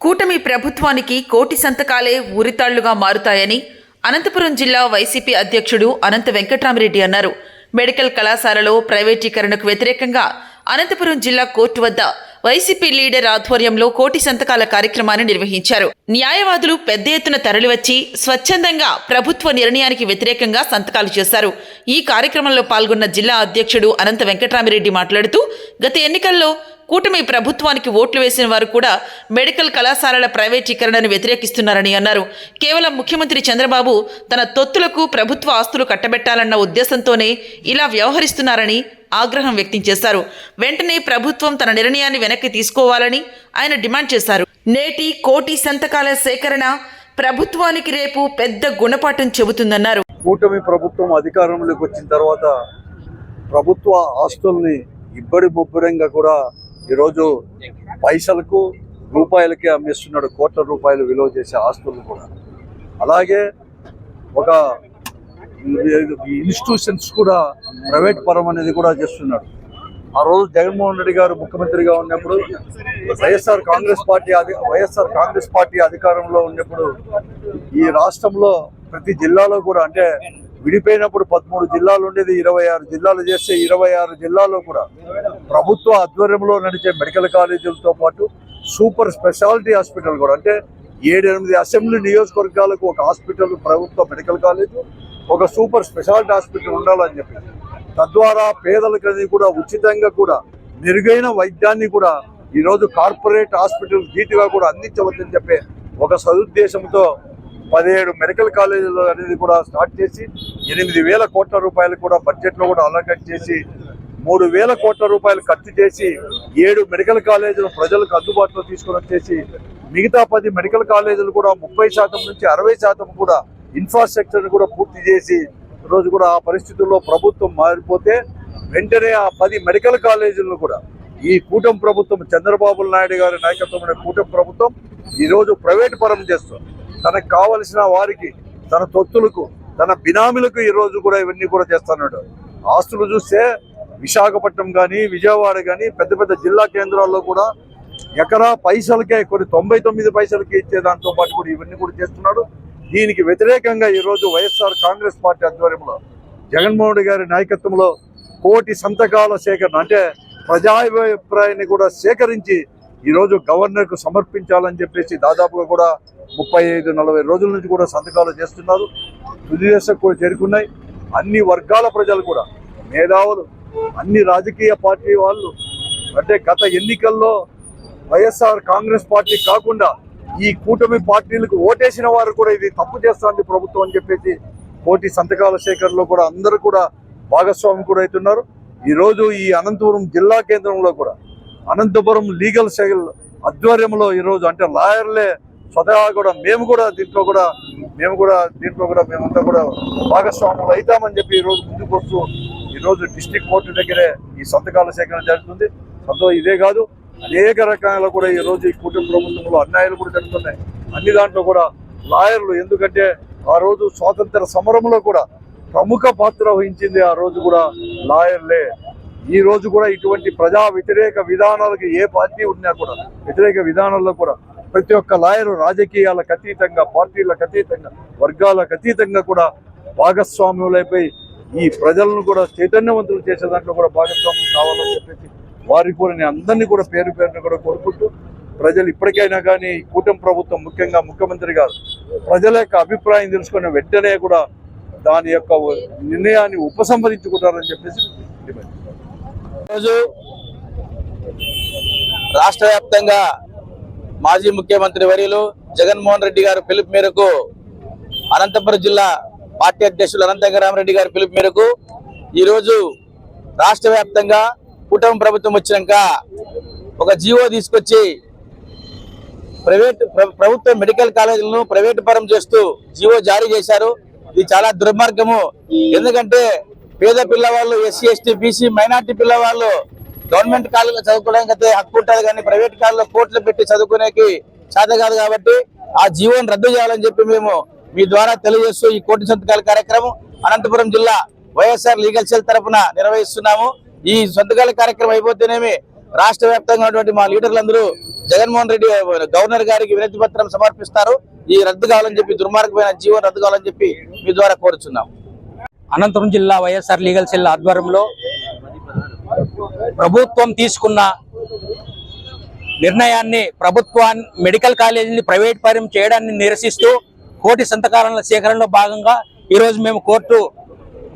కూటమి ప్రభుత్వానికి కోటి సంతకాలే ఉరితాళ్లుగా మారుతాయని అనంతపురం జిల్లా వైసీపీ అధ్యక్షుడు అనంత వెంకట్రామిరెడ్డి అన్నారు. మెడికల్ కళాశాలలో ప్రైవేటీకరణకు వ్యతిరేకంగా అనంతపురం జిల్లా కోర్టు వద్ద వైసీపీ లీడర్ ఆధ్వర్యంలో కోటి సంతకాల కార్యక్రమాన్ని నిర్వహించారు. న్యాయవాదులు పెద్ద ఎత్తున తరలివచ్చి స్వచ్ఛందంగా ప్రభుత్వ నిర్ణయానికి వ్యతిరేకంగా సంతకాలు చేశారు. ఈ కార్యక్రమంలో పాల్గొన్న జిల్లా అధ్యక్షుడు అనంత వెంకట్రామిరెడ్డి మాట్లాడుతూ, గత ఎన్నికల్లో కూటమి ప్రభుత్వానికి ఓట్లు వేసిన వారు కూడా మెడికల్ కళాశాలల ప్రైవేటీకరణను వ్యతిరేకిస్తున్నారని అన్నారు. కేవలం ముఖ్యమంత్రి చంద్రబాబు తన తొత్తులకు ప్రభుత్వ ఆస్తులు కట్టబెట్టాలన్న ఉద్దేశంతోనే ఇలా వ్యవహరిస్తున్నారని ఆగ్రహం వ్యక్తం చేశారు. వెంటనే ప్రభుత్వం తన నిర్ణయాన్ని వెనక్కి తీసుకోవాలని ఆయన డిమాండ్ చేశారు. నేటి కోటి సంతకాల సేకరణ ప్రభుత్వానికి రేపు పెద్ద గుణపాఠం చెబుతుందన్నారు. కూటమి ప్రభుత్వం అధికారంలోకి వచ్చిన తర్వాత ప్రభుత్వ ఆస్తుల్ని ఇబ్బడి బొబ్బడంగా కూడా ఈరోజు పైసలకు రూపాయలకే అమ్మేస్తున్నాడు. కోట్ల రూపాయలు విలువ చేసే ఆస్తులు కూడా. అలాగే ఒక ఇన్స్టిట్యూషన్స్ కూడా ప్రైవేట్ పరం అనేది కూడా చేస్తున్నాడు. ఆ రోజు జగన్మోహన్ రెడ్డి గారు ముఖ్యమంత్రిగా ఉన్నప్పుడు వైఎస్ఆర్ కాంగ్రెస్ పార్టీ అధికారంలో ఉన్నప్పుడు ఈ రాష్ట్రంలో ప్రతి జిల్లాలో కూడా, అంటే విడిపోయినప్పుడు 13 జిల్లాలు ఉండేది, 26 జిల్లాలు చేస్తే 26 జిల్లాల్లో కూడా ప్రభుత్వ ఆధ్వర్యంలో నడిచే మెడికల్ కాలేజీలతో పాటు సూపర్ స్పెషాలిటీ హాస్పిటల్ కూడా, అంటే 7-8 అసెంబ్లీ నియోజకవర్గాలకు ఒక హాస్పిటల్, ప్రభుత్వ మెడికల్ కాలేజు, ఒక సూపర్ స్పెషాలిటీ హాస్పిటల్ ఉండాలని చెప్పి, తద్వారా పేదలకది కూడా ఉచితంగా కూడా మెరుగైన వైద్యాన్ని కూడా ఈరోజు కార్పొరేట్ హాస్పిటల్ ధీటుగా కూడా అందించవచ్చని చెప్పే ఒక సదుద్దేశంతో 17 మెడికల్ కాలేజీలు అనేది కూడా స్టార్ట్ చేసి 8,000 కోట్ల రూపాయలు కూడా బడ్జెట్లో కూడా అలొకేట్ చేసి 3,000 కోట్ల రూపాయలు ఖర్చు చేసి 7 మెడికల్ కాలేజీలు ప్రజలకు అందుబాటులో తీసుకొని వచ్చేసి మిగతా 10 మెడికల్ కాలేజీలు కూడా 30% నుంచి 60% కూడా ఇన్ఫ్రాస్ట్రక్చర్ కూడా పూర్తి చేసి రోజు కూడా ఆ పరిస్థితుల్లో ప్రభుత్వం మారిపోతే వెంటనే ఆ 10 మెడికల్ కాలేజీలను కూడా ఈ కూటమి ప్రభుత్వం, చంద్రబాబు నాయుడు గారి నాయకత్వంలో కూటమి ప్రభుత్వం ఈరోజు ప్రైవేట్ పరం చేస్తుంది. తనకు కావలసిన వారికి, తన తొత్తులకు, తన బినామీలకు ఈరోజు కూడా ఇవన్నీ కూడా చేస్తున్నాడు. ఆస్తులు చూస్తే విశాఖపట్నం కానీ, విజయవాడ కానీ, పెద్ద పెద్ద జిల్లా కేంద్రాల్లో కూడా ఎకరా పైసలకే, కొన్ని 99 పైసలకి ఇచ్చే దాంతో పాటు కూడా ఇవన్నీ కూడా చేస్తున్నాడు. దీనికి వ్యతిరేకంగా ఈరోజు వైఎస్ఆర్ కాంగ్రెస్ పార్టీ ఆధ్వర్యంలో జగన్మోహన్ రెడ్డి గారి నాయకత్వంలో కోటి సంతకాల సేకరణ, అంటే ప్రజాభిప్రాయాన్ని కూడా సేకరించి ఈరోజు గవర్నర్కు సమర్పించాలని చెప్పేసి దాదాపుగా కూడా 35-40 రోజుల నుంచి కూడా సంతకాలు చేస్తున్నారు. తుది దశకు కూడా చేరుకున్నాయి. అన్ని వర్గాల ప్రజలు కూడా, మేధావులు, అన్ని రాజకీయ పార్టీ వాళ్ళు, అంటే గత ఎన్నికల్లో వైఎస్ఆర్ కాంగ్రెస్ పార్టీ కాకుండా ఈ కూటమి పార్టీలకు ఓటేసిన వారు కూడా ఇది తప్పు చేస్తుంది ప్రభుత్వం అని చెప్పేసి కోటి సంతకాల సేకరణలో కూడా అందరూ కూడా భాగస్వామి కూడా అవుతున్నారు. ఈరోజు ఈ అనంతపురం జిల్లా కేంద్రంలో కూడా అనంతపురం లీగల్ సెల్ ఆధ్వర్యంలో ఈరోజు, అంటే లాయర్లే స్వతహా కూడా మేమంతా కూడా భాగస్వాములు అవుతామని చెప్పి ఈరోజు ముందుకు వస్తూ ఈరోజు డిస్ట్రిక్ట్ కోర్టు దగ్గరే ఈ సంతకాల సేకరణ జరుగుతుంది. ఇదే కాదు, అనేక రకాల కూడా ఈరోజు ఈ కూటమి ప్రభుత్వంలో అన్యాయాలు కూడా జరుగుతున్నాయి. అన్ని దాంట్లో కూడా లాయర్లు, ఎందుకంటే ఆ రోజు స్వాతంత్ర సమరంలో కూడా ప్రముఖ పాత్ర వహించింది ఆ రోజు కూడా లాయర్లే. ఈ రోజు కూడా ఇటువంటి ప్రజా వ్యతిరేక విధానాలకు ఏ పార్టీ ఉన్నా కూడా, వ్యతిరేక విధానాల్లో కూడా ప్రతి ఒక్క లాయరు రాజకీయాలకు అతీతంగా, పార్టీలకు అతీతంగా, వర్గాలకు అతీతంగా కూడా భాగస్వామ్యులైపోయి ఈ ప్రజలను కూడా చైతన్యవంతులు చేసే దాంట్లో కూడా భాగస్వామ్యం కావాలని చెప్పేసి వారికి కూడా నేను అందరినీ కూడా పేరు పేరున కూడా కోరుకుంటూ, ప్రజలు ఇప్పటికైనా కానీ కూటమి ప్రభుత్వం, ముఖ్యంగా ముఖ్యమంత్రి గారు ప్రజల యొక్క అభిప్రాయం తెలుసుకున్న వెంటనే కూడా దాని యొక్క నిర్ణయాన్ని ఉపసంహరించుకుంటారని చెప్పేసి ఈరోజు రాష్ట్ర వ్యాప్తంగా మాజీ ముఖ్యమంత్రి వర్యులు జగన్మోహన్ రెడ్డి గారి పిలుపు మేరకు, అనంతపురం జిల్లా పార్టీ అధ్యక్షులు అనంత వెంకటరామిరెడ్డి గారి పిలుపు మేరకు ఈరోజు రాష్ట్ర వ్యాప్తంగా కూటమి ప్రభుత్వం వచ్చినాక ఒక జీవో తీసుకొచ్చి ప్రభుత్వ మెడికల్ కాలేజీలను ప్రైవేట్ పరం చేస్తూ జీవో జారీ చేశారు. ఇది చాలా దుర్మార్గము. ఎందుకంటే పేద పిల్లవాళ్ళు, ఎస్సీ ఎస్టీ బీసీ మైనార్టీ పిల్లవాళ్ళు గవర్నమెంట్ కాలేజీలో చదువుకోవడానికి హక్కు ఉంటుంది, కానీ ప్రైవేట్ కాలేజీలో కోట్లు పెట్టి చదువుకునేకి చేత కాదు. కాబట్టి ఆ జీవోని రద్దు చేయాలని చెప్పి మేము మీ ద్వారా తెలియజేస్తూ ఈ కోటి సంతకాల కార్యక్రమం అనంతపురం జిల్లా వైఎస్ఆర్ లీగల్ సెల్ తరఫున నిర్వహిస్తున్నాము. ఈ సంతకాల కార్యక్రమం అయిపోతేనేమి రాష్ట్ర వ్యాప్తంగా ఉన్నటువంటి మా లీడర్లందరూ జగన్మోహన్ రెడ్డి గవర్నర్ గారికి వినతి పత్రం సమర్పిస్తారు. ఈ రద్దు కావాలని చెప్పి, దుర్మార్గమైన జీవో రద్దు కావాలని చెప్పి మీ ద్వారా కోరుచున్నాం. అనంతపురం జిల్లా వైఎస్ఆర్ లీగల్ సెల్ ఆధ్వర్యంలో ప్రభుత్వం తీసుకున్న నిర్ణయాన్ని, ప్రభుత్వాన్ని మెడికల్ కాలేజీని ప్రైవేట్ పరం చేయడాన్ని నిరసిస్తూ కోటి సంతకాల సేకరణలో భాగంగా ఈరోజు మేము కోర్టు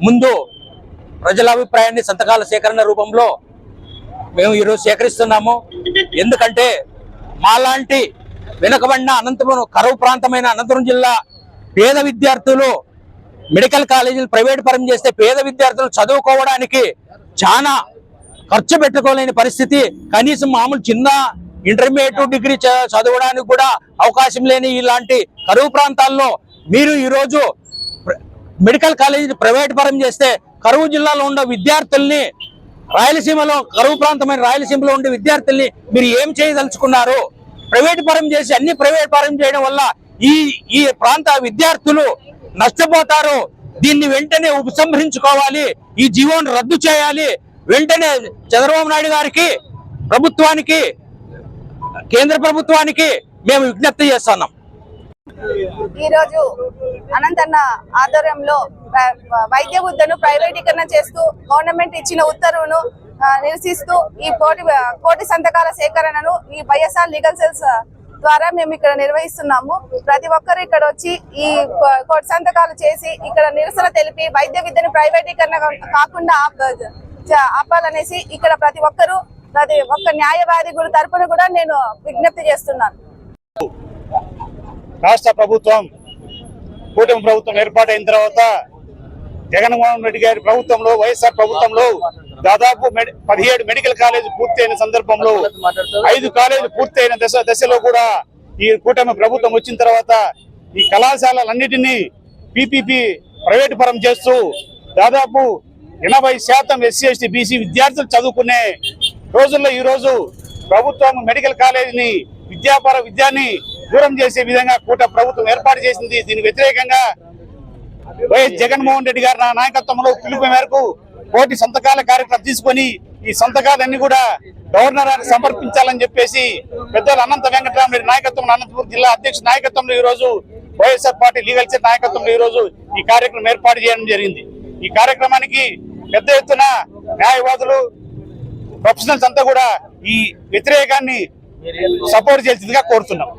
ముందు ప్రజల అభిప్రాయాన్ని సంతకాల సేకరణ రూపంలో మేము ఈరోజు సేకరిస్తున్నాము. ఎందుకంటే మాలాంటి వెనుకబడిన అనంతపురం కరువు ప్రాంతమైన అనంతపురం జిల్లా పేద విద్యార్థులు మెడికల్ కాలేజీలు ప్రైవేట్ పరం చేస్తే పేద విద్యార్థులు చదువుకోవడానికి చాలా ఖర్చు పెట్టుకోలేని పరిస్థితి. కనీసం మామూలు చిన్న ఇంటర్మీడియట్ డిగ్రీ చదవడానికి కూడా అవకాశం లేని ఇలాంటి కరువు ప్రాంతాల్లో మీరు ఈరోజు మెడికల్ కాలేజీ ప్రైవేట్ పరం చేస్తే కరువు జిల్లాలో ఉన్న విద్యార్థుల్ని, రాయలసీమలో కరువు ప్రాంతమైన రాయలసీమలో ఉండే విద్యార్థుల్ని మీరు ఏం చేయదలుచుకున్నారు? ప్రైవేట్ పరం చేసి అన్ని ప్రైవేట్ పరం చేయడం వల్ల ఈ ప్రాంత విద్యార్థులు నష్టపోతారు. దీన్ని వెంటనే ఉపసంహరించుకోవాలి. ఈ జీవోను రద్దు చేయాలి. వెంటనే చంద్రబాబు నాయుడు గారికి, ప్రభుత్వానికి, కేంద్ర ప్రభుత్వానికి మేము విజ్ఞప్తి చేస్తున్నాం. ఈ రోజు అనంతన్న ఆధ్వర్యంలో వైద్య విద్యను ప్రైవేటీకరణ చేస్తూ గవర్నమెంట్ ఇచ్చిన ఉత్తర్వును నిరసిస్తూ ఈ కోటి సంతకాల సేకరణను ఈ వైఎస్ఆర్ లీగల్ సెల్స్ ద్వారా మేము ఇక్కడ నిర్వహిస్తున్నాము. ప్రతి ఒక్కరు ఇక్కడ వచ్చి ఈ కోటి సంతకాలు చేసి ఇక్కడ నిరసన తెలిపి వైద్య విద్యను ప్రైవేటీకరణ కాకుండా ఆపాలనేసి ఇక్కడ ప్రతి ఒక్క న్యాయవాది గురి తరపున కూడా నేను విజ్ఞప్తి చేస్తున్నాను. రాష్ట్ర ప్రభుత్వం, కూటమి ప్రభుత్వం ఏర్పాటైన తర్వాత జగన్మోహన్ రెడ్డి గారి ప్రభుత్వంలో, వైఎస్ఆర్ ప్రభుత్వంలో దాదాపు 17 మెడికల్ కాలేజీ పూర్తయిన సందర్భంలో 5 కాలేజీలు పూర్తయిన దశలో కూడా ఈ కూటమి ప్రభుత్వం వచ్చిన తర్వాత ఈ కళాశాలలన్నిటినీ పీపీపీ ప్రైవేటు పరం చేస్తూ దాదాపు 80% ఎస్సీ ఎస్టీ బీసీ విద్యార్థులు చదువుకునే రోజుల్లో ఈ రోజు ప్రభుత్వం మెడికల్ కాలేజీని విద్యాన్ని దూరం చేసే విధంగా ప్రభుత్వం ఏర్పాటు చేసింది. దీనికి వ్యతిరేకంగా వైఎస్ జగన్మోహన్ రెడ్డి గారి నాయకత్వంలో పిలుపు మేరకు కోటి సంతకాల కార్యక్రమం తీసుకొని ఈ సంతకాలన్నీ కూడా గవర్నర్ గారికి సమర్పించాలని చెప్పేసి పెద్దలు అనంత వెంకటరామరెడ్డి నాయకత్వంలో, అనంతపురం జిల్లా అధ్యక్షుడు నాయకత్వంలో ఈ రోజు వైఎస్ఆర్ పార్టీ లీగల్ సెల్ నాయకత్వంలో ఈ రోజు ఈ కార్యక్రమం ఏర్పాటు చేయడం జరిగింది. ఈ కార్యక్రమానికి పెద్ద ఎత్తున న్యాయవాదులు, ప్రొఫెషనల్స్ అంతా కూడా ఈ వ్యతిరేకాన్ని సపోర్ట్ చేసేదిగా కోరుతున్నాం.